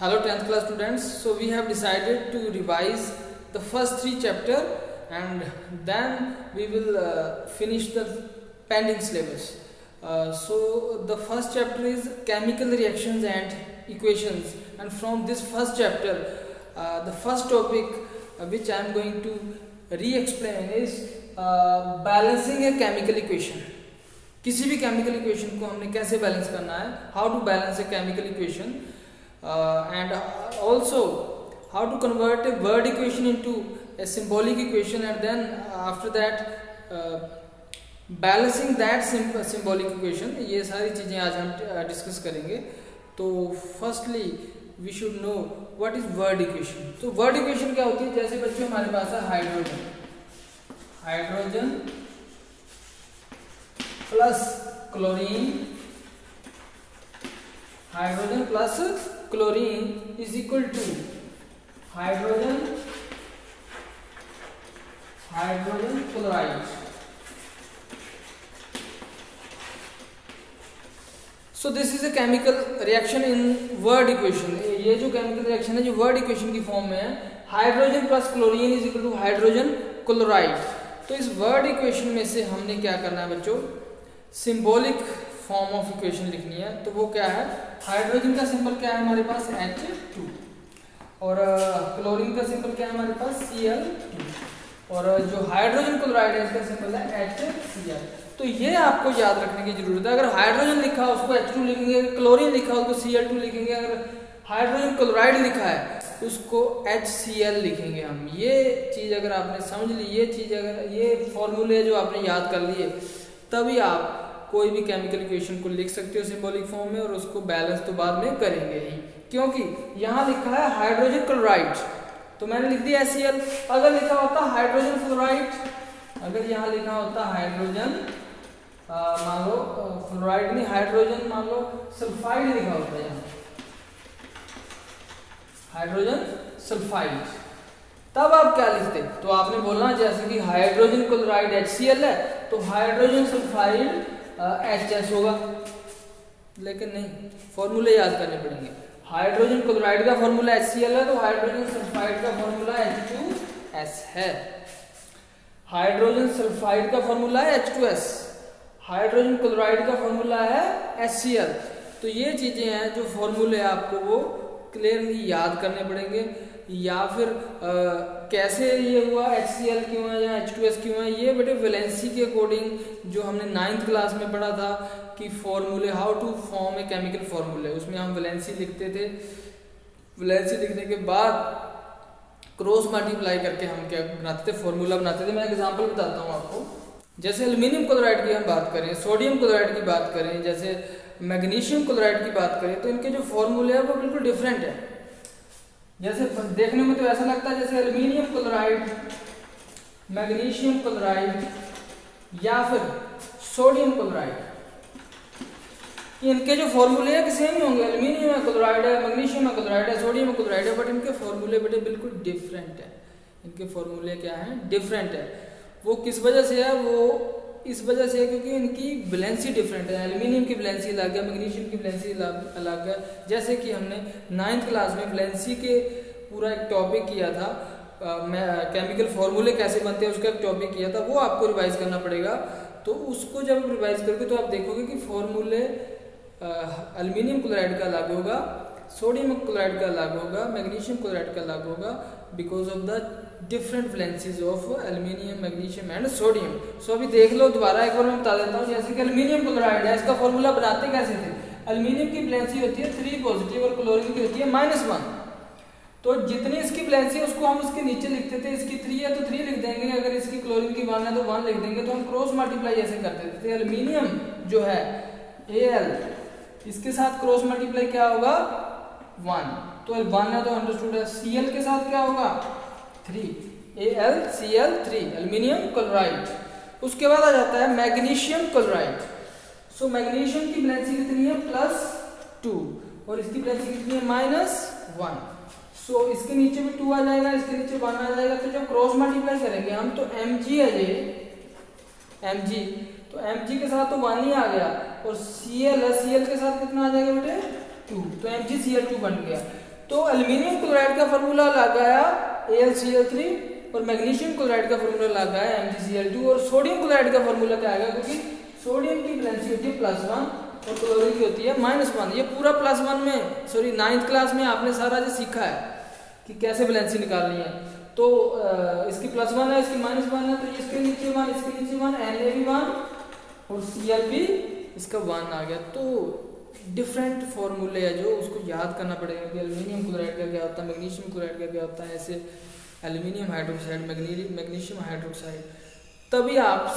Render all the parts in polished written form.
Hello 10th class students. So we have decided to revise the first three chapter and then we will finish the pending syllabus. So the first chapter is chemical reactions and equations, and from this first chapter the first topic which I am going to re-explain is balancing a chemical equation. किसी भी chemical equation को हमने कैसे balance करना है, how to balance a chemical equation and also how to convert a word equation into a symbolic equation, and then after that balancing that symbolic equation. ये सारी चीज़ें आज हम डिस्कस करेंगे. तो firstly we should know what is word equation. तो word equation क्या होती है? जैसे बच्चों हमारे पास है hydrogen plus chlorine, hydrogen plus chlorine is equal to hydrogen chloride. So this is a chemical reaction in word equation. ये जो केमिकल रिएक्शन है जो वर्ड इक्वेशन की फॉर्म में है, hydrogen plus chlorine is equal to hydrogen chloride. तो इस word equation में से हमने क्या करना है बच्चों, सिंबॉलिक फॉर्म ऑफ इक्वेशन लिखनी है. तो वो क्या है, हाइड्रोजन का सिंबल क्या है हमारे पास H2, और क्लोरीन का सिंबल क्या है हमारे पास Cl2, और जो हाइड्रोजन क्लोराइड है इसका सिंबल है HCl. तो ये आपको याद रखने की जरूरत है. अगर हाइड्रोजन लिखा है उसको H2 लिखेंगे, अगर क्लोरीन लिखा है उसको Cl2 लिखेंगे, अगर हाइड्रोजन क्लोराइड लिखा है उसको HCl लिखेंगे हम. ये चीज़ अगर आपने समझ ली, ये चीज़ अगर ये फॉर्मूले जो आपने याद कर लिए, तभी आप कोई भी केमिकल इक्वेशन को लिख सकते हो सिंबॉलिक फॉर्म में, और उसको बैलेंस तो बाद में करेंगे ही. क्योंकि यहाँ लिखा है हाइड्रोजन क्लोराइड तो मैंने लिख दिया HCl. अगर लिखा होता हाइड्रोजन फ्लोराइड, अगर यहाँ लिखा होता हाइड्रोजन मान लो फ्लोराइड नहीं, हाइड्रोजन मान लो सल्फाइड लिखा होता है, यहाँ हाइड्रोजन सल्फाइड, तब आप क्या लिखते? तो आपने बोलना जैसे कि हाइड्रोजन क्लोराइड HCl है तो हाइड्रोजन सल्फाइड HS होगा. लेकिन नहीं, फॉर्मूले याद करने पड़ेंगे. हाइड्रोजन क्लोराइड का फॉर्मूला HCl है तो हाइड्रोजन सल्फाइड का फॉर्मूला H2S है. हाइड्रोजन सल्फाइड का फॉर्मूला है H2S, हाइड्रोजन क्लोराइड का फॉर्मूला है HCl. तो ये चीजें हैं जो फॉर्मूले आपको वो क्लियरली याद करने पड़ेंगे. या फिर कैसे ये हुआ, HCl क्यों है या H2S क्यों है, ये बेटे वैलेंसी के अकॉर्डिंग जो हमने 9th क्लास में पढ़ा था कि फॉर्मूले, how to form a chemical formula, उसमें हम वैलेंसी लिखते थे. वैलेंसी लिखने के बाद क्रॉस मल्टीप्लाई करके हम क्या बनाते थे, फॉर्मूला बनाते थे. मैं एग्जांपल बताता हूँ आपको. जैसे एल्यूमिनियम क्लोराइड की हम बात करें, सोडियम क्लोराइड की बात करें, जैसे मैग्नीशियम क्लोराइड की बात करें, तो इनके जो फॉर्मूले हैं वो बिल्कुल डिफरेंट है. जैसे देखने में तो ऐसा लगता है जैसे एल्यूमिनियम क्लोराइड, मैग्नीशियम क्लोराइड या फिर सोडियम क्लोराइड, इनके जो फॉर्मूले हैं सेम ही होंगे. एल्यूमिनियम में क्लोराइड है, मैग्नीशियम में क्लोराइड है, सोडियम में क्लोराइड है, बट इनके फॉर्मूले बेटे बिल्कुल डिफरेंट है. इनके फॉर्मूले क्या हैं, डिफरेंट है. वो किस वजह से है, वो इस वजह से है क्योंकि इनकी वैलेंसी डिफरेंट है. एल्यूमिनियम की वैलेंसी अलग है, मैग्नीशियम की वैलेंसी अलग है. जैसे कि हमने 9th क्लास में वैलेंसी के पूरा एक टॉपिक किया था, केमिकल फॉर्मूले कैसे बनते हैं उसका एक टॉपिक किया था, वो आपको रिवाइज करना पड़ेगा. तो उसको जब आप रिवाइज करोगे तो आप देखोगे कि फॉर्मूले एल्यूमिनियम क्लोराइड का अलग होगा, सोडियम क्लोराइड का अलग होगा, मैग्नीशियम क्लोराइड का अलग होगा, because of the different valencies of aluminium, magnesium and sodium. So अभी देख लो दोबारा एक बार मैं बता देता हूँ. जैसे कि एल्यूमिनियम क्लोराइड है, इसका फॉर्मूला बनाते कैसे थे. एल्यूमिनियम की वैलेंसी होती है 3 पॉजिटिव और क्लोरीन की होती है -1. तो जितनी इसकी वैलेंसी है उसको हम उसके नीचे लिखते थे. इसकी 3 है तो 3 लिख देंगे, अगर इसकी क्लोरीन की 1 है तो 1 लिख देंगे. तो हम क्रॉस मल्टीप्लाई ऐसे करते थे. एल्यूमिनियम जो है Al, इसके साथ क्रॉस मल्टीप्लाई क्या होगा 1, तो 1 है तो अंडरस्टूड है. Cl के साथ क्या होगा 3, AlCl3 एल्यूमिनियम क्लोराइड. उसके बाद आ जाता है मैग्नीशियम क्लोराइड. सो मैग्नीशियम की वैलेंसी कितनी है +2 और इसकी वैलेंसी कितनी है -1. सो इसके नीचे भी 2 आ जाएगा, इसके नीचे 1 आ जाएगा. तो जब क्रॉस मल्टीप्लाई करेंगे हम तो Mg है ये Mg, तो Mg के साथ तो 1 ही आ गया, और Cl है, Cl के साथ कितना आ जाएगा बेटे 2, तो MgCl2 बन गया. तो एल्यूमिनियम क्लोराइड का फार्मूला लगाया AlCl3 और मैग्नीशियम क्लोराइड का फार्मूला लगाया MgCl2 और सोडियम क्लोराइड का फार्मूला क्या आएगा, क्योंकि सोडियम की वैलेंसी होती है +1 और क्लोरीन की होती है -1। ये पूरा +1 में, सॉरी 9th क्लास में आपने सारा जो सीखा है कि कैसे वैलेंसी निकालनी है। तो इसकी +1 है, इसकी -1 है, तो इसके नीचे 1, इसके नीचे 1, Na भी 1 और Cl भी इसका 1 आ गया। तो डिफरेंट फॉर्मूले है जो उसको याद करना पड़ेगा कि एल्यूमिनियम क्लोराइड का क्या होता है, मैग्नीशियम क्लोराइड का क्या होता है, ऐसे एल्यूमिनियम हाइड्रोक्साइड, मैग्नीशियम हाइड्रोक्साइड। तभी आप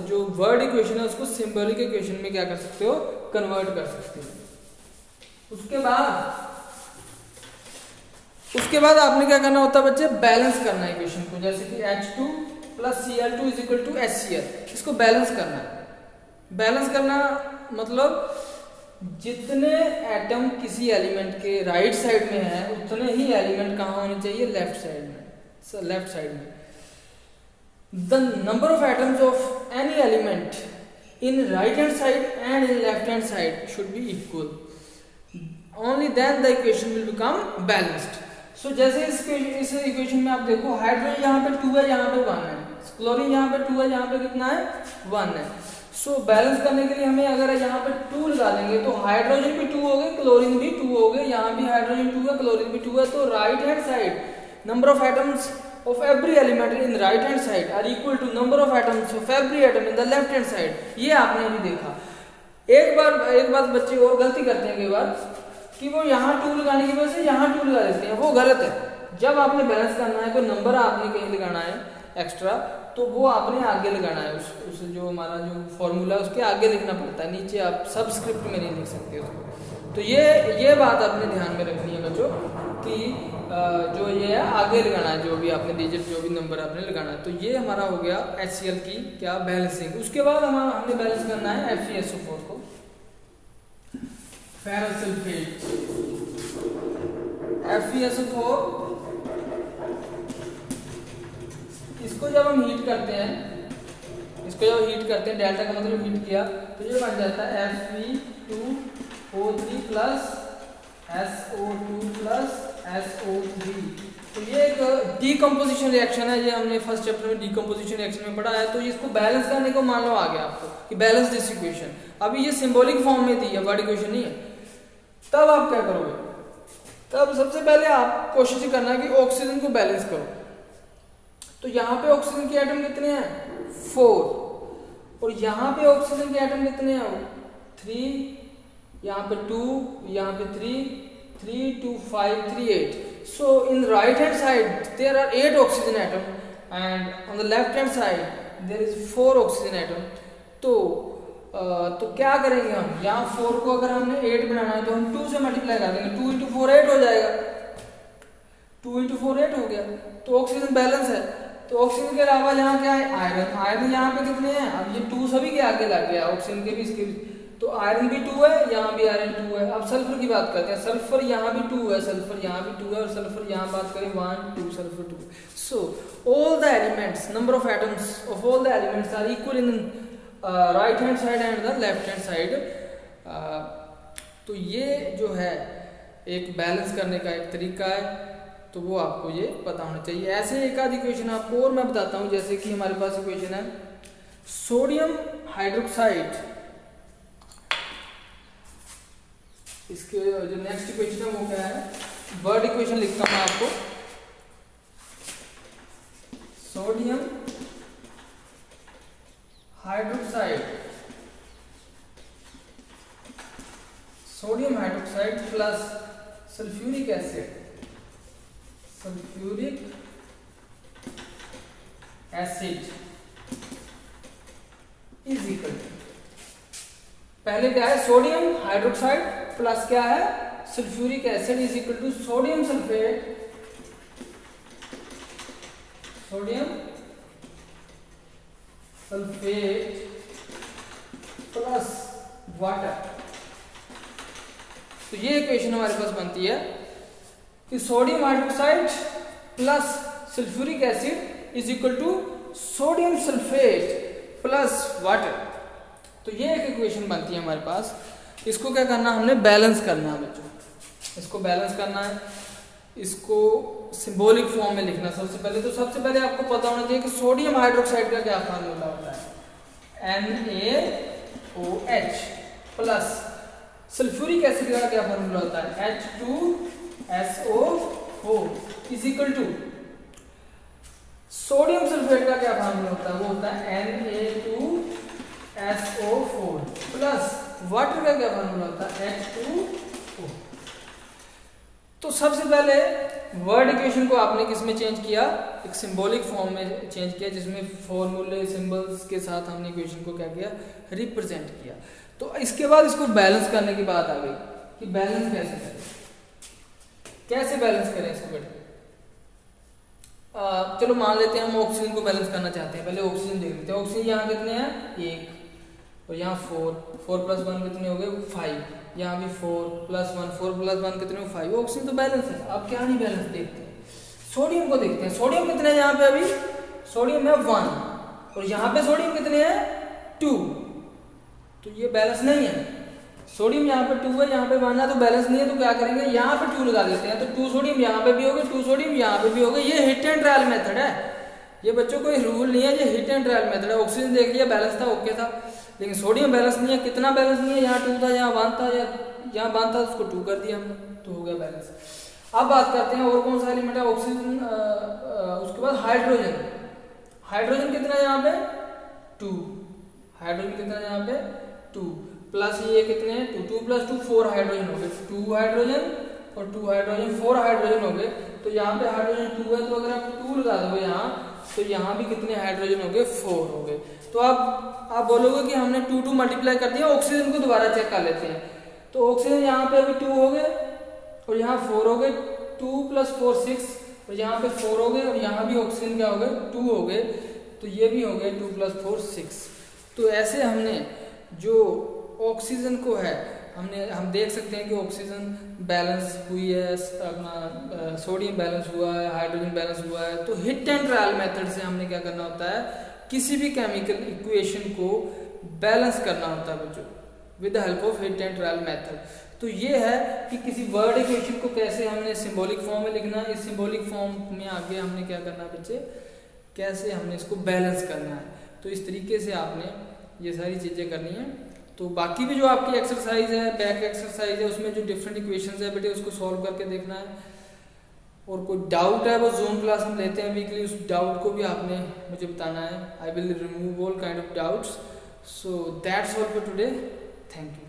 जो वर्ड इक्वेशन है उसको सिंबॉलिक इक्वेशन में क्या कर सकते हो, कन्वर्ट कर सकते हो। उसके बाद आपने क्या करना होता है बच्चे, बैलेंस करना है इक्वेशन को, जैसे कि H2 + Cl2 = HCl, इसको बैलेंस करना है। बैलेंस करना मतलब जितने एटम किसी एलिमेंट के राइट साइड में है उतने ही एलिमेंट कहाँ होने चाहिए, लेफ्ट साइड में। The number of atoms of any element in right hand side and in left hand side should be equal. Only then the equation will become balanced. So जैसे इस equation में आप देखो, hydrogen यहाँ पे 2 है, यहाँ पे 1 है, क्लोरीन यहाँ पे 2 है, यहाँ पे कितना है, 1 है। सो बैलेंस करने के लिए हमें अगर यहाँ पे 2 लगा देंगे तो हाइड्रोजन भी 2 हो गए, क्लोरीन भी 2 हो गए, यहाँ भी हाइड्रोजन 2 है, क्लोरीन भी 2 है। तो right hand side number of atoms of every element in right hand side are equal to number of atoms of every atom in the left hand side। ये आपने अभी देखा। एक बात बच्चे और गलती करते हैं कई बार कि वो यहाँ 2 लगाने की वजह से यहाँ 2 लगा देते हैं, वो गलत है। जब आपने बैलेंस करना है, कोई नंबर आपने कहीं लगाना है एक्स्ट्रा, तो वो आपने आगे लगाना है, उस जो हमारा जो फॉर्मूला उसके आगे लिखना पड़ता है, नीचे आप सबस्क्रिप्ट में नहीं लिख सकते उसको। तो ये बात आपने ध्यान में रखनी है बच्चों कि जो ये है आगे लगाना है, जो भी आपने डिजिट, जो भी नंबर आपने लगाना है। तो ये हमारा हो गया HCl की क्या बैलेंसिंग। उसके बाद हमने बैलेंस करना है FeSO4 को, फेरस सल्फेट। FeSO4 इसको जब हम हीट करते हैं, डेल्टा का मतलब हीट किया, तो ये बन जाता है Fe2O3 + SO2 + SO3। तो ये एक डीकम्पोजिशन रिएक्शन है, ये हमने फर्स्ट चैप्टर में डीकम्पोजिशन रिएक्शन में पढ़ा है। तो इसको बैलेंस करने को मान लो आ गया आपको कि बैलेंस दिस इक्वेशन। अभी ये सिंबॉलिक फॉर्म में थी, ये वर्ड इक्वेशन नहीं है। तब आप क्या करोगे, तब सबसे पहले आप कोशिश करना कि ऑक्सीजन को बैलेंस करो। तो यहाँ पे ऑक्सीजन के एटम कितने हैं, 4, और यहाँ पे ऑक्सीजन के एटम कितने हैं, 3, यहाँ पे 2, यहाँ पे 3, 2, 5, 3, 8. So in right hand side there are 8 oxygen atom and on the left hand side there is 4 oxygen atom. तो क्या करेंगे हम, यहाँ 4 को अगर हमने 8 बनाना है तो हम 2 से मल्टीप्लाई कर देंगे, 2 × 4 8 हो जाएगा, 2 × 4 8 हो गया। तो ऑक्सीजन बैलेंस है। तो ऑक्सीजन के अलावा यहाँ क्या है, आयरन यहाँ पे कितने हैं, अब ये 2 सभी के आगे लग गया, ऑक्सीजन के भी इसके भी। तो आयरन भी 2 है, यहाँ भी आयरन 2 है। अब सल्फर की बात करते हैं, सल्फर यहाँ भी 2 है, सल्फर यहाँ भी 2 है, और सल्फर यहाँ बात करें 1, 2, sulphur 2। So all the elements, number of atoms of all the elements are equal in right hand side and the left hand side. तो ये जो है एक बैलेंस करने का एक तरीका है, तो वो आपको ये पता होना चाहिए। ऐसे एक आध इक्वेशन आपको और मैं बताता हूँ, जैसे कि हमारे पास इक्वेशन है सोडियम हाइड्रोक्साइड, इसके जो नेक्स्ट इक्वेशन है वो क्या है, वर्ड इक्वेशन लिखता हूँ मैं आपको, sodium hydroxide plus sulphuric acid is equal to, पहले क्या है सोडियम हाइड्रोक्साइड प्लस क्या है sulphuric acid is equal to sodium sulphate plus water. तो ये इक्वेशन हमारे पास बनती है कि sodium hydroxide plus sulphuric acid is equal to sodium sulphate plus water. तो ये एक इक्वेशन बनती है हमारे पास। इसको क्या करना, हमने बैलेंस करना है बच्चों, इसको बैलेंस करना है। इसको सिंबॉलिक फॉर्म में लिखना सबसे पहले। तो सबसे पहले आपको पता होना चाहिए कि सोडियम हाइड्रोक्साइड का क्या फार्मूला होता है, NaOH प्लस सल्फ्यूरिक एसिड का क्या फार्मूला होता है, H2SO4 is equal to sodium sulphate का क्या फार्मूला होता है, वो होता है Na2SO4 प्लस वाटर का क्या फार्मूला होता है, H2O। तो सबसे पहले वर्ड इक्वेशन को आपने किस में चेंज किया, एक सिंबॉलिक फॉर्म में चेंज किया, जिसमें फॉर्मूले सिंबल्स के साथ हमने इक्वेशन को क्या किया, रिप्रेजेंट किया। तो इसके बाद इसको बैलेंस करने की बात आ गई कि बैलेंस कैसे करें, कैसे बैलेंस करें इसको बेटा। चलो मान लेते हैं हम ऑक्सीजन को बैलेंस करना चाहते हैं। पहले ऑक्सीजन देख लेते हैं। ऑक्सीजन यहाँ कितने हैं, 1, और यहाँ 4 प्लस 1 कितने हो गए, 5, यहाँ भी 4 प्लस 1 कितने हो, 5। ऑक्सीजन तो बैलेंस है। अब क्या नहीं बैलेंस देखते हैं, सोडियम को देखते हैं। सोडियम कितने हैं यहाँ पे, अभी सोडियम है 1, और यहाँ पे सोडियम कितने हैं 2, तो ये बैलेंस नहीं है। सोडियम यहाँ पे 2 है, यहाँ पे 1 है, तो बैलेंस नहीं है। तो क्या करेंगे, यहाँ पे 2 लगा देते हैं, तो 2 सोडियम यहाँ पे भी हो गए, 2 सोडियम यहाँ पे भी हो गए। ये हिट एंड ट्रायल मेथड है, ये बच्चों कोई रूल नहीं है, ये हिट एंड ट्रायल मेथड है। ऑक्सीजन देख लिया, बैलेंस था, ओके था, लेकिन सोडियम बैलेंस नहीं है। कितना बैलेंस नहीं है, यहाँ 2 था, यहाँ 1 था, यहाँ 1 था, उसको 2 कर दिया हमने, तो हो गया बैलेंस। अब बात करते हैं और कौन सा एलिमेंट है, ऑक्सीजन, उसके बाद हाइड्रोजन। हाइड्रोजन कितना है यहाँ पे 2, हाइड्रोजन कितना है यहाँ पे 2, प्लस ये कितने हैं 2 प्लस 2 4 हाइड्रोजन हो गए, 2 हाइड्रोजन और 2 हाइड्रोजन 4 हाइड्रोजन हो गए। तो यहाँ पे हाइड्रोजन 2 है, तो अगर आप 2 लगा दोगे यहाँ, तो यहाँ भी कितने हाइड्रोजन हो गए, 4 हो गए। तो अब आप बोलोगे कि हमने 2 मल्टीप्लाई कर दिया, ऑक्सीजन को दोबारा चेक कर लेते हैं। तो ऑक्सीजन यहाँ पे अभी 2 हो गए और यहाँ 4 हो गए, 2 प्लस 4 6, और यहाँ पे 4 हो गए, और यहाँ भी ऑक्सीजन क्या हो गए 2 हो गए, तो ये भी हो गए 2 प्लस 4 6। तो ऐसे हमने जो ऑक्सीजन को है, हम देख सकते हैं कि ऑक्सीजन बैलेंस हुई है, अपना सोडियम बैलेंस हुआ है, हाइड्रोजन बैलेंस हुआ है। तो हिट एंड ट्रायल मेथड से हमने क्या करना होता है, किसी भी केमिकल इक्वेशन को बैलेंस करना होता है बच्चों, with the help of hit and trial method. तो ये है कि किसी वर्ड इक्वेशन को कैसे हमने सिंबॉलिक फॉर्म में लिखना है, इस सिंबॉलिक फॉर्म में आगे हमने क्या करना है बच्चे, कैसे हमने इसको बैलेंस करना है। तो इस तरीके से आपने ये सारी चीज़ें करनी है। तो बाकी भी जो आपकी एक्सरसाइज है, बैक एक्सरसाइज है, उसमें जो डिफरेंट इक्वेशंस है बेटे, उसको सॉल्व करके देखना है। और कोई डाउट है वो जूम क्लास हम लेते हैं वीकली, उस डाउट को भी आपने मुझे बताना है। I will remove all kind of doubts. So that's all for today, thank you.